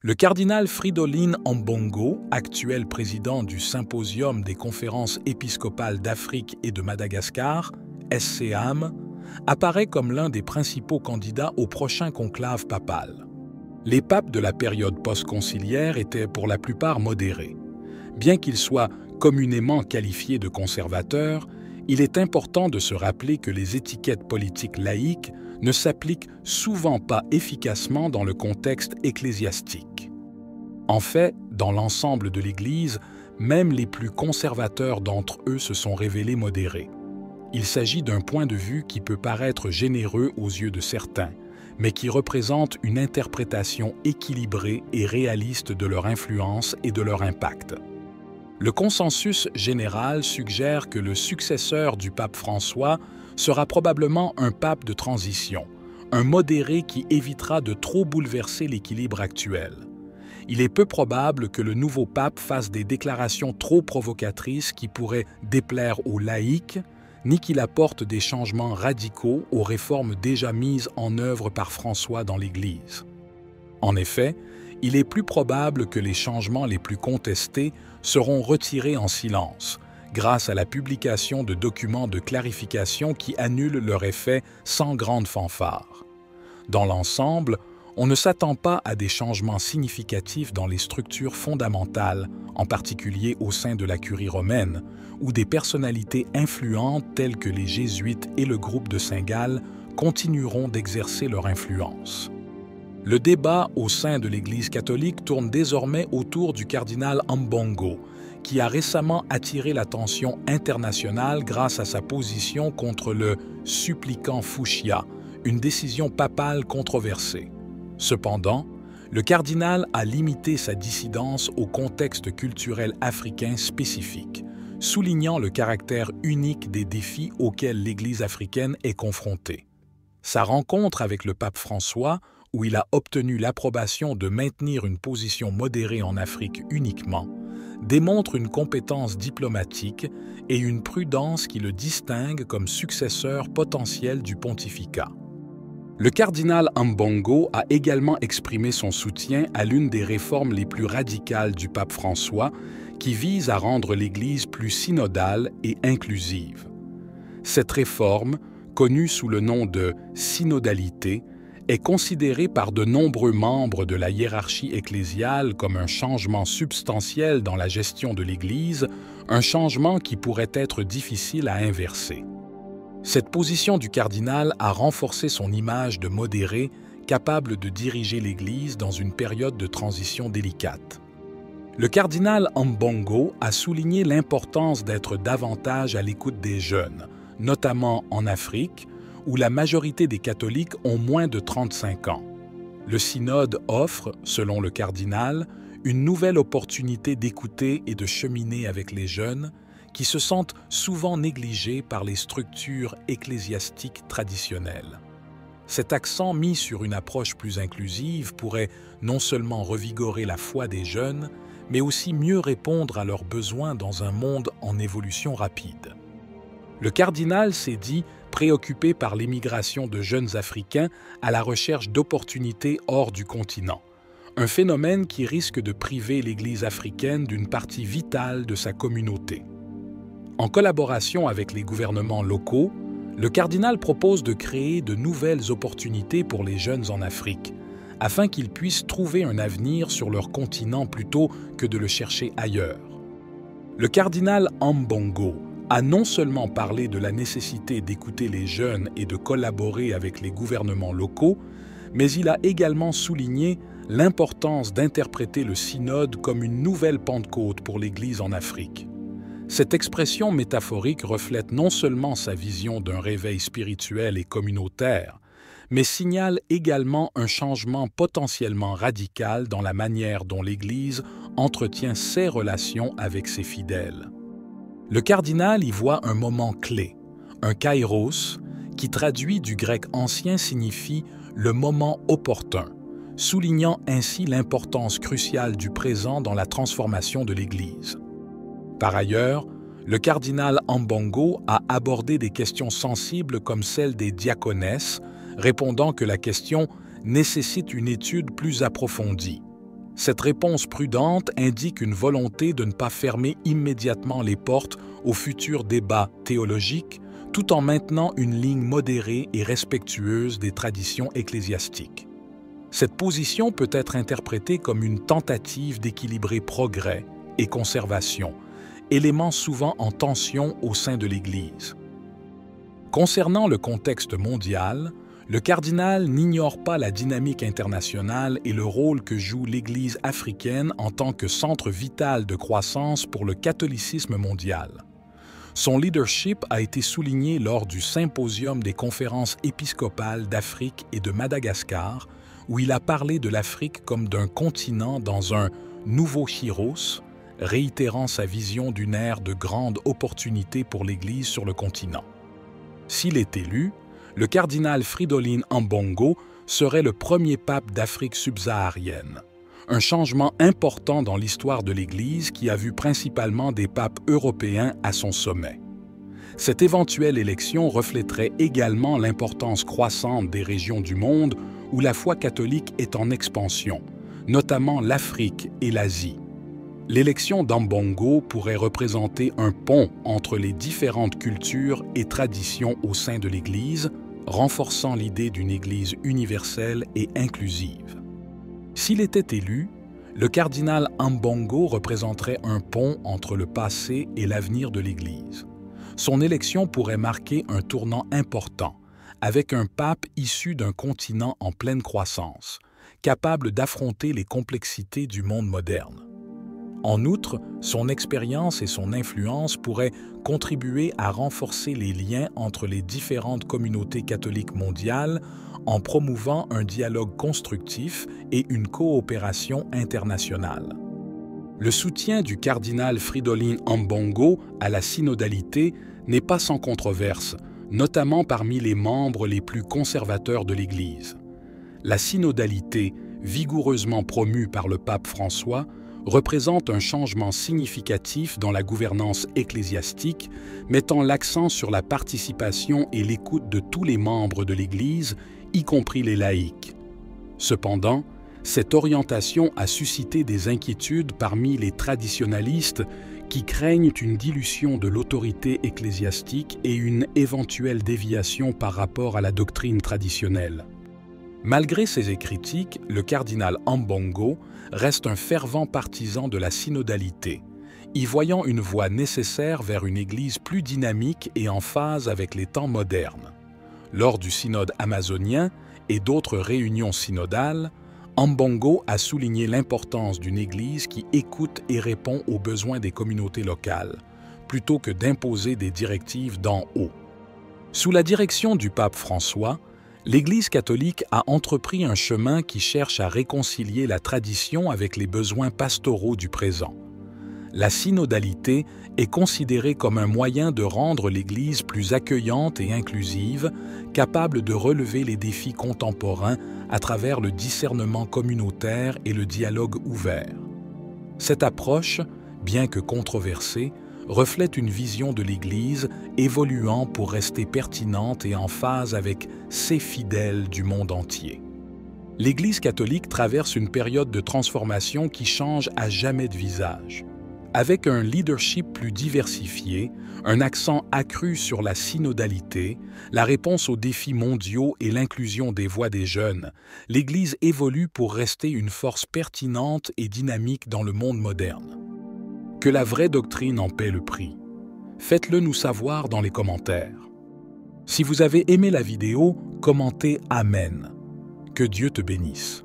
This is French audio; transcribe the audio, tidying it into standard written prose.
Le cardinal Fridolin Ambongo, actuel président du Symposium des conférences épiscopales d'Afrique et de Madagascar, SCAM, apparaît comme l'un des principaux candidats au prochain conclave papal. Les papes de la période post-conciliaire étaient pour la plupart modérés. Bien qu'ils soient communément qualifiés de conservateurs, il est important de se rappeler que les étiquettes politiques laïques ne s'appliquent souvent pas efficacement dans le contexte ecclésiastique. En fait, dans l'ensemble de l'Église, même les plus conservateurs d'entre eux se sont révélés modérés. Il s'agit d'un point de vue qui peut paraître généreux aux yeux de certains, mais qui représente une interprétation équilibrée et réaliste de leur influence et de leur impact. Le consensus général suggère que le successeur du pape François sera probablement un pape de transition, un modéré qui évitera de trop bouleverser l'équilibre actuel. Il est peu probable que le nouveau pape fasse des déclarations trop provocatrices qui pourraient déplaire aux laïcs, ni qu'il apporte des changements radicaux aux réformes déjà mises en œuvre par François dans l'Église. En effet, il est plus probable que les changements les plus contestés seront retirés en silence, grâce à la publication de documents de clarification qui annulent leur effet sans grande fanfare. Dans l'ensemble, on ne s'attend pas à des changements significatifs dans les structures fondamentales, en particulier au sein de la Curie romaine, où des personnalités influentes telles que les Jésuites et le groupe de Saint-Gall continueront d'exercer leur influence. Le débat au sein de l'Église catholique tourne désormais autour du cardinal Ambongo, qui a récemment attiré l'attention internationale grâce à sa position contre le supplicant Fuchsia, une décision papale controversée. Cependant, le cardinal a limité sa dissidence au contexte culturel africain spécifique, soulignant le caractère unique des défis auxquels l'Église africaine est confrontée. Sa rencontre avec le pape François, où il a obtenu l'approbation de maintenir une position modérée en Afrique uniquement, démontre une compétence diplomatique et une prudence qui le distinguent comme successeur potentiel du pontificat. Le cardinal Ambongo a également exprimé son soutien à l'une des réformes les plus radicales du pape François, qui vise à rendre l'Église plus synodale et inclusive. Cette réforme, connue sous le nom de synodalité, est considérée par de nombreux membres de la hiérarchie ecclésiale comme un changement substantiel dans la gestion de l'Église, un changement qui pourrait être difficile à inverser. Cette position du cardinal a renforcé son image de modéré, capable de diriger l'Église dans une période de transition délicate. Le cardinal Ambongo a souligné l'importance d'être davantage à l'écoute des jeunes, notamment en Afrique, où la majorité des catholiques ont moins de 35 ans. Le synode offre, selon le cardinal, une nouvelle opportunité d'écouter et de cheminer avec les jeunes, qui se sentent souvent négligés par les structures ecclésiastiques traditionnelles. Cet accent mis sur une approche plus inclusive pourrait non seulement revigorer la foi des jeunes, mais aussi mieux répondre à leurs besoins dans un monde en évolution rapide. Le cardinal s'est dit préoccupé par l'émigration de jeunes Africains à la recherche d'opportunités hors du continent, un phénomène qui risque de priver l'Église africaine d'une partie vitale de sa communauté. En collaboration avec les gouvernements locaux, le cardinal propose de créer de nouvelles opportunités pour les jeunes en Afrique, afin qu'ils puissent trouver un avenir sur leur continent plutôt que de le chercher ailleurs. Le cardinal Ambongo a non seulement parlé de la nécessité d'écouter les jeunes et de collaborer avec les gouvernements locaux, mais il a également souligné l'importance d'interpréter le synode comme une nouvelle Pentecôte pour l'Église en Afrique. Cette expression métaphorique reflète non seulement sa vision d'un réveil spirituel et communautaire, mais signale également un changement potentiellement radical dans la manière dont l'Église entretient ses relations avec ses fidèles. Le cardinal y voit un moment clé, un kairos, qui traduit du grec ancien signifie « le moment opportun », soulignant ainsi l'importance cruciale du présent dans la transformation de l'Église. Par ailleurs, le cardinal Ambongo a abordé des questions sensibles comme celle des diaconesses, répondant que la question nécessite une étude plus approfondie. Cette réponse prudente indique une volonté de ne pas fermer immédiatement les portes aux futurs débats théologiques, tout en maintenant une ligne modérée et respectueuse des traditions ecclésiastiques. Cette position peut être interprétée comme une tentative d'équilibrer progrès et conservation, éléments souvent en tension au sein de l'Église. Concernant le contexte mondial, le cardinal n'ignore pas la dynamique internationale et le rôle que joue l'Église africaine en tant que centre vital de croissance pour le catholicisme mondial. Son leadership a été souligné lors du Symposium des conférences épiscopales d'Afrique et de Madagascar, où il a parlé de l'Afrique comme d'un continent dans un « nouveau Chiros », réitérant sa vision d'une ère de grande opportunité pour l'Église sur le continent. S'il est élu, le cardinal Fridolin Ambongo serait le premier pape d'Afrique subsaharienne. Un changement important dans l'histoire de l'Église qui a vu principalement des papes européens à son sommet. Cette éventuelle élection reflèterait également l'importance croissante des régions du monde où la foi catholique est en expansion, notamment l'Afrique et l'Asie. L'élection d'Ambongo pourrait représenter un pont entre les différentes cultures et traditions au sein de l'Église, renforçant l'idée d'une Église universelle et inclusive. S'il était élu, le cardinal Ambongo représenterait un pont entre le passé et l'avenir de l'Église. Son élection pourrait marquer un tournant important, avec un pape issu d'un continent en pleine croissance, capable d'affronter les complexités du monde moderne. En outre, son expérience et son influence pourraient contribuer à renforcer les liens entre les différentes communautés catholiques mondiales en promouvant un dialogue constructif et une coopération internationale. Le soutien du cardinal Fridolin Ambongo à la synodalité n'est pas sans controverse, notamment parmi les membres les plus conservateurs de l'Église. La synodalité, vigoureusement promue par le pape François, représente un changement significatif dans la gouvernance ecclésiastique, mettant l'accent sur la participation et l'écoute de tous les membres de l'Église, y compris les laïcs. Cependant, cette orientation a suscité des inquiétudes parmi les traditionalistes qui craignent une dilution de l'autorité ecclésiastique et une éventuelle déviation par rapport à la doctrine traditionnelle. Malgré ces critiques, le cardinal Ambongo reste un fervent partisan de la synodalité, y voyant une voie nécessaire vers une Église plus dynamique et en phase avec les temps modernes. Lors du synode amazonien et d'autres réunions synodales, Ambongo a souligné l'importance d'une Église qui écoute et répond aux besoins des communautés locales, plutôt que d'imposer des directives d'en haut. Sous la direction du pape François, l'Église catholique a entrepris un chemin qui cherche à réconcilier la tradition avec les besoins pastoraux du présent. La synodalité est considérée comme un moyen de rendre l'Église plus accueillante et inclusive, capable de relever les défis contemporains à travers le discernement communautaire et le dialogue ouvert. Cette approche, bien que controversée, reflète une vision de l'Église évoluant pour rester pertinente et en phase avec ses fidèles du monde entier. L'Église catholique traverse une période de transformation qui change à jamais de visage. Avec un leadership plus diversifié, un accent accru sur la synodalité, la réponse aux défis mondiaux et l'inclusion des voix des jeunes, l'Église évolue pour rester une force pertinente et dynamique dans le monde moderne. Que la vraie doctrine en paie le prix. Faites-le nous savoir dans les commentaires. Si vous avez aimé la vidéo, commentez Amen. Que Dieu te bénisse.